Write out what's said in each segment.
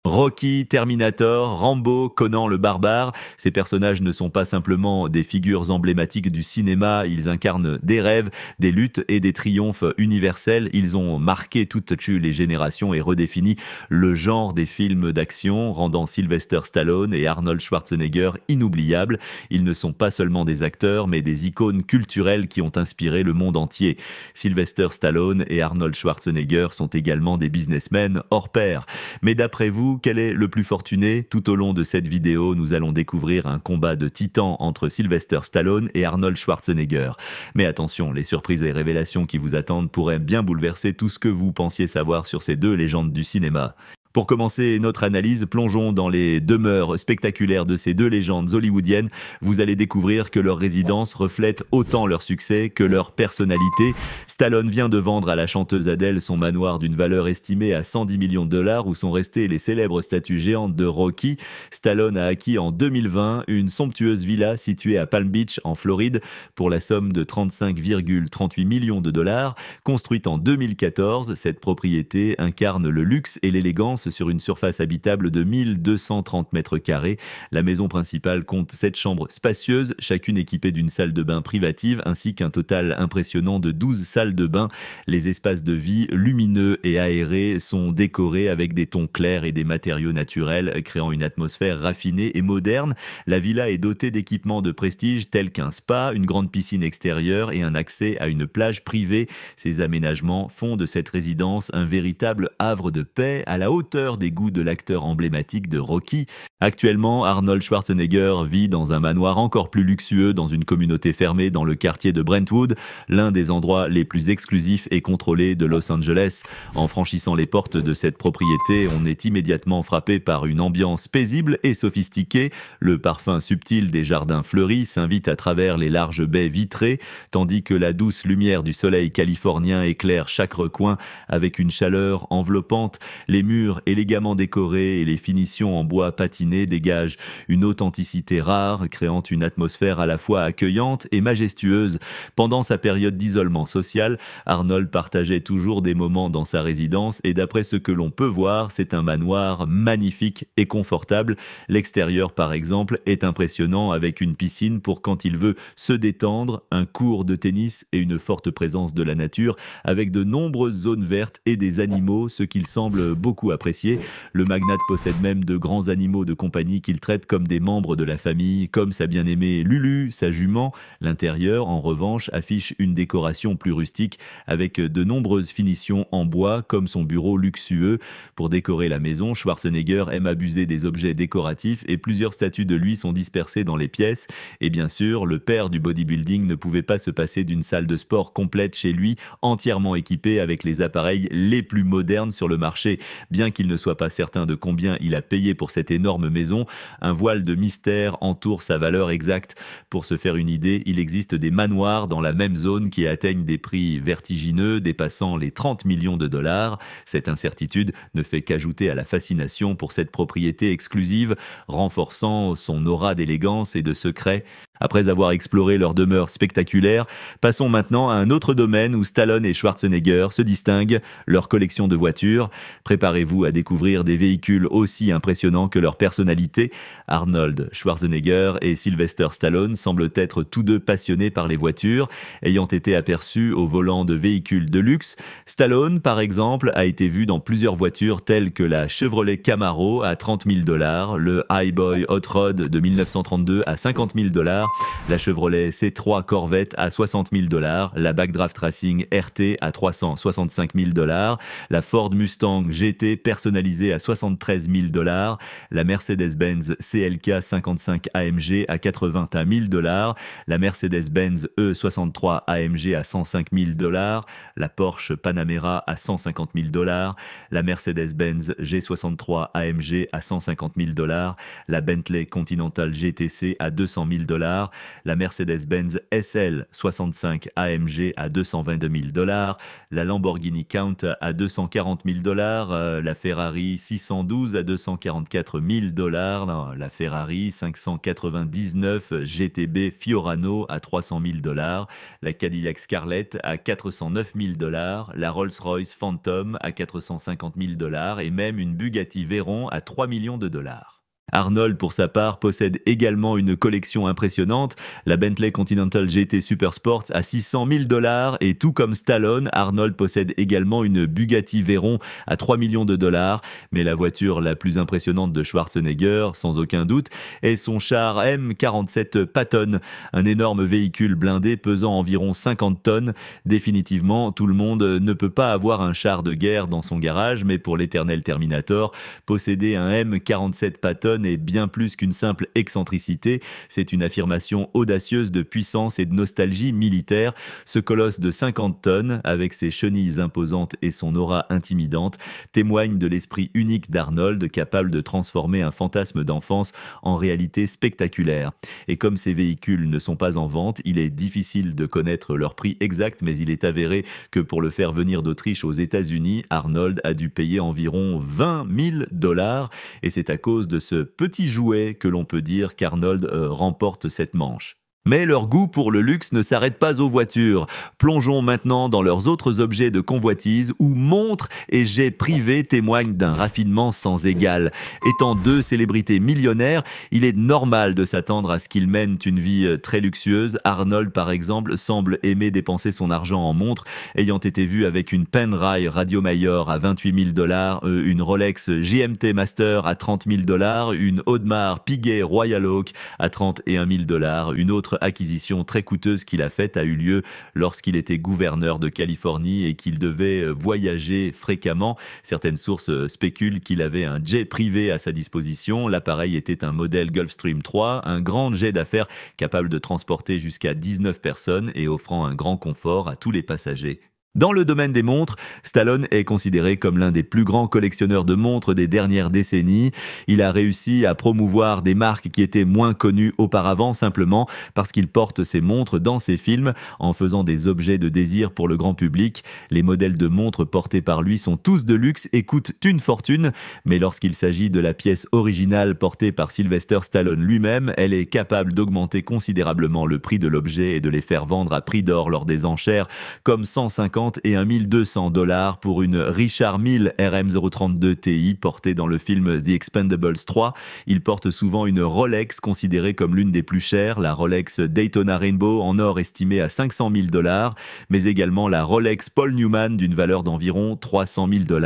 Rocky, Terminator, Rambo, Conan le barbare, ces personnages ne sont pas simplement des figures emblématiques du cinéma, ils incarnent des rêves, des luttes et des triomphes universels. Ils ont marqué toutes les générations et redéfini le genre des films d'action, rendant Sylvester Stallone et Arnold Schwarzenegger inoubliables. Ils ne sont pas seulement des acteurs, mais des icônes culturelles qui ont inspiré le monde entier. Sylvester Stallone et Arnold Schwarzenegger sont également des businessmen hors pair. Mais d'après vous, quel est le plus fortuné? Tout au long de cette vidéo, nous allons découvrir un combat de titans entre Sylvester Stallone et Arnold Schwarzenegger. Mais attention, les surprises et révélations qui vous attendent pourraient bien bouleverser tout ce que vous pensiez savoir sur ces deux légendes du cinéma. Pour commencer notre analyse, plongeons dans les demeures spectaculaires de ces deux légendes hollywoodiennes. Vous allez découvrir que leur résidence reflète autant leur succès que leur personnalité. Stallone vient de vendre à la chanteuse Adele son manoir d'une valeur estimée à 110 millions de dollars où sont restées les célèbres statues géantes de Rocky. Stallone a acquis en 2020 une somptueuse villa située à Palm Beach en Floride pour la somme de 35,38 millions de dollars. Construite en 2014, cette propriété incarne le luxe et l'élégance sur une surface habitable de 1230 mètres carrés. La maison principale compte 7 chambres spacieuses, chacune équipée d'une salle de bain privative, ainsi qu'un total impressionnant de 12 salles de bain. Les espaces de vie, lumineux et aérés, sont décorés avec des tons clairs et des matériaux naturels, créant une atmosphère raffinée et moderne. La villa est dotée d'équipements de prestige tels qu'un spa, une grande piscine extérieure et un accès à une plage privée. Ces aménagements font de cette résidence un véritable havre de paix à la hauteur des goûts de l'acteur emblématique de Rocky. Actuellement, Arnold Schwarzenegger vit dans un manoir encore plus luxueux dans une communauté fermée dans le quartier de Brentwood, l'un des endroits les plus exclusifs et contrôlés de Los Angeles. En franchissant les portes de cette propriété, on est immédiatement frappé par une ambiance paisible et sophistiquée. Le parfum subtil des jardins fleuris s'invite à travers les larges baies vitrées, tandis que la douce lumière du soleil californien éclaire chaque recoin avec une chaleur enveloppante. Les murs élégamment décorés et les finitions en bois patiné dégagent une authenticité rare, créant une atmosphère à la fois accueillante et majestueuse. Pendant sa période d'isolement social, Arnold partageait toujours des moments dans sa résidence et d'après ce que l'on peut voir, c'est un manoir magnifique et confortable. L'extérieur, par exemple, est impressionnant avec une piscine pour quand il veut se détendre, un court de tennis et une forte présence de la nature avec de nombreuses zones vertes et des animaux, ce qu'il semble beaucoup apprécier. Le magnate possède même de grands animaux de compagnie qu'il traite comme des membres de la famille, comme sa bien-aimée Lulu, sa jument. L'intérieur, en revanche, affiche une décoration plus rustique avec de nombreuses finitions en bois, comme son bureau luxueux. Pour décorer la maison, Schwarzenegger aime abuser des objets décoratifs et plusieurs statues de lui sont dispersées dans les pièces. Et bien sûr, le père du bodybuilding ne pouvait pas se passer d'une salle de sport complète chez lui, entièrement équipée avec les appareils les plus modernes sur le marché. Bien qu'il ne soit pas certain de combien il a payé pour cette énorme maison, un voile de mystère entoure sa valeur exacte. Pour se faire une idée, il existe des manoirs dans la même zone qui atteignent des prix vertigineux, dépassant les 30 millions de dollars. Cette incertitude ne fait qu'ajouter à la fascination pour cette propriété exclusive, renforçant son aura d'élégance et de secret. Après avoir exploré leur demeure spectaculaire, passons maintenant à un autre domaine où Stallone et Schwarzenegger se distinguent, leur collection de voitures. Préparez-vous à découvrir des véhicules aussi impressionnants que leur personnalité. Arnold Schwarzenegger et Sylvester Stallone semblent être tous deux passionnés par les voitures, ayant été aperçus au volant de véhicules de luxe. Stallone, par exemple, a été vu dans plusieurs voitures telles que la Chevrolet Camaro à 30 000 dollars, le Highboy Hot Rod de 1932 à 50 000 dollars, la Chevrolet C3 Corvette à 60 000 dollars, la Backdraft Racing RT à 365 000 dollars, la Ford Mustang GT personnalisée à 73 000 dollars, la Mercedes-Benz CLK 55 AMG à 81 000 dollars, la Mercedes-Benz E63 AMG à 105 000 dollars, la Porsche Panamera à 150 000 dollars, la Mercedes-Benz G63 AMG à 150 000 dollars, la Bentley Continental GTC à 200 000 dollars, $, la Mercedes-Benz SL 65 AMG à $222 000, la Lamborghini Count à $240 000, la Ferrari 612 à $244 000, la Ferrari 599 GTB Fiorano à $300 000, la Cadillac Scarlett à $409 000, la Rolls-Royce Phantom à $450 000 et même une Bugatti Veyron à $3 millions. Arnold, pour sa part, possède également une collection impressionnante, la Bentley Continental GT Super Sports à $600 000 et tout comme Stallone, Arnold possède également une Bugatti Veyron à $3 millions, mais la voiture la plus impressionnante de Schwarzenegger, sans aucun doute, est son char M47 Patton, un énorme véhicule blindé pesant environ 50 tonnes. Définitivement, tout le monde ne peut pas avoir un char de guerre dans son garage, mais pour l'éternel Terminator, posséder un M47 Patton est bien plus qu'une simple excentricité, c'est une affirmation audacieuse de puissance et de nostalgie militaire. Ce colosse de 50 tonnes, avec ses chenilles imposantes et son aura intimidante, témoigne de l'esprit unique d'Arnold, capable de transformer un fantasme d'enfance en réalité spectaculaire. Et comme ces véhicules ne sont pas en vente, il est difficile de connaître leur prix exact, mais il est avéré que pour le faire venir d'Autriche aux États-Unis, Arnold a dû payer environ $20 000, et c'est à cause de ce petit jouet que l'on peut dire qu'Arnold remporte cette manche. Mais leur goût pour le luxe ne s'arrête pas aux voitures. Plongeons maintenant dans leurs autres objets de convoitise où montres et jets privés témoignent d'un raffinement sans égal. Étant deux célébrités millionnaires, il est normal de s'attendre à ce qu'ils mènent une vie très luxueuse. Arnold, par exemple, semble aimer dépenser son argent en montres, ayant été vu avec une Panerai Radio Mayor à $28 000, une Rolex GMT Master à $30 000, une Audemars Piguet Royal Oak à $31 000, une autre acquisition très coûteuse qu'il a faite a eu lieu lorsqu'il était gouverneur de Californie et qu'il devait voyager fréquemment. Certaines sources spéculent qu'il avait un jet privé à sa disposition. L'appareil était un modèle Gulfstream 3, un grand jet d'affaires capable de transporter jusqu'à 19 personnes et offrant un grand confort à tous les passagers. Dans le domaine des montres, Stallone est considéré comme l'un des plus grands collectionneurs de montres des dernières décennies. Il a réussi à promouvoir des marques qui étaient moins connues auparavant simplement parce qu'il porte ses montres dans ses films en faisant des objets de désir pour le grand public. Les modèles de montres portés par lui sont tous de luxe et coûtent une fortune, mais lorsqu'il s'agit de la pièce originale portée par Sylvester Stallone lui-même, elle est capable d'augmenter considérablement le prix de l'objet et de les faire vendre à prix d'or lors des enchères, comme 150 et $1 200 pour une Richard Mille RM032 Ti portée dans le film The Expendables 3. Il porte souvent une Rolex considérée comme l'une des plus chères, la Rolex Daytona Rainbow en or estimée à $500 000, mais également la Rolex Paul Newman d'une valeur d'environ $300 000.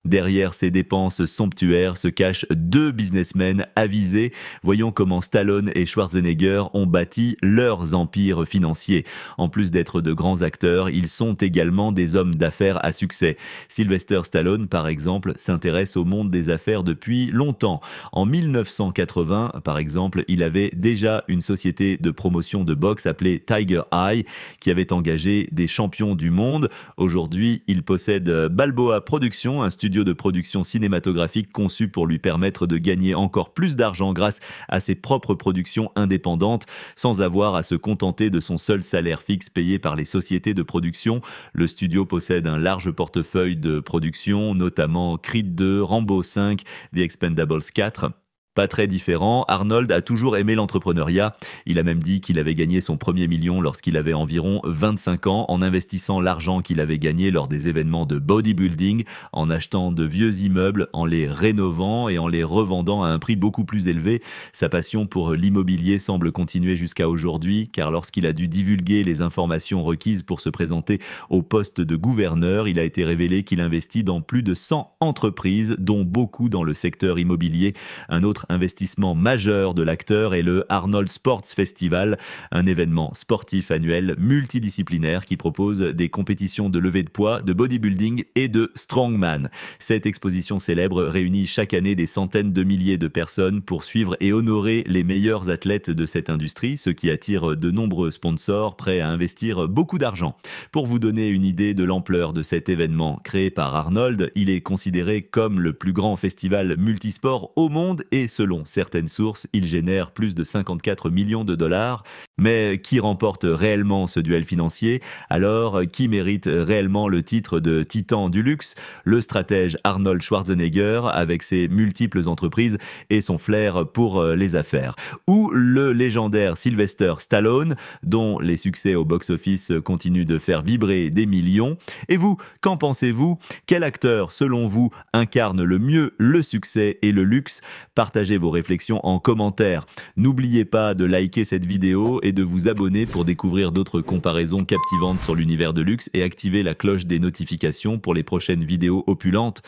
Derrière ces dépenses somptuaires se cachent deux businessmen avisés. Voyons comment Stallone et Schwarzenegger ont bâti leurs empires financiers. En plus d'être de grands acteurs, ils sont également des hommes d'affaires à succès. Sylvester Stallone, par exemple, s'intéresse au monde des affaires depuis longtemps. En 1980, par exemple, il avait déjà une société de promotion de boxe appelée Tiger Eye qui avait engagé des champions du monde. Aujourd'hui, il possède Balboa Productions, un studio de production cinématographique conçu pour lui permettre de gagner encore plus d'argent grâce à ses propres productions indépendantes, sans avoir à se contenter de son seul salaire fixe payé par les sociétés de production. Le studio possède un large portefeuille de production, notamment Creed 2, Rambo 5, The Expendables 4. Pas très différent, Arnold a toujours aimé l'entrepreneuriat. Il a même dit qu'il avait gagné son premier million lorsqu'il avait environ 25 ans en investissant l'argent qu'il avait gagné lors des événements de bodybuilding, en achetant de vieux immeubles, en les rénovant et en les revendant à un prix beaucoup plus élevé. Sa passion pour l'immobilier semble continuer jusqu'à aujourd'hui, car lorsqu'il a dû divulguer les informations requises pour se présenter au poste de gouverneur, il a été révélé qu'il investit dans plus de 100 entreprises, dont beaucoup dans le secteur immobilier. Un autre investissement majeur de l'acteur est le Arnold Sports Festival, un événement sportif annuel multidisciplinaire qui propose des compétitions de levée de poids, de bodybuilding et de strongman. Cette exposition célèbre réunit chaque année des centaines de milliers de personnes pour suivre et honorer les meilleurs athlètes de cette industrie, ce qui attire de nombreux sponsors prêts à investir beaucoup d'argent. Pour vous donner une idée de l'ampleur de cet événement créé par Arnold, il est considéré comme le plus grand festival multisport au monde et selon certaines sources, il génère plus de 54 millions de dollars. Mais qui remporte réellement ce duel financier? Alors, qui mérite réellement le titre de titan du luxe? Le stratège Arnold Schwarzenegger, avec ses multiples entreprises et son flair pour les affaires. Ou le légendaire Sylvester Stallone, dont les succès au box-office continuent de faire vibrer des millions. Et vous, qu'en pensez-vous? Quel acteur, selon vous, incarne le mieux le succès et le luxe? Partagez vos réflexions en commentaire. N'oubliez pas de liker cette vidéo et de vous abonner pour découvrir d'autres comparaisons captivantes sur l'univers de luxe et activer la cloche des notifications pour les prochaines vidéos opulentes.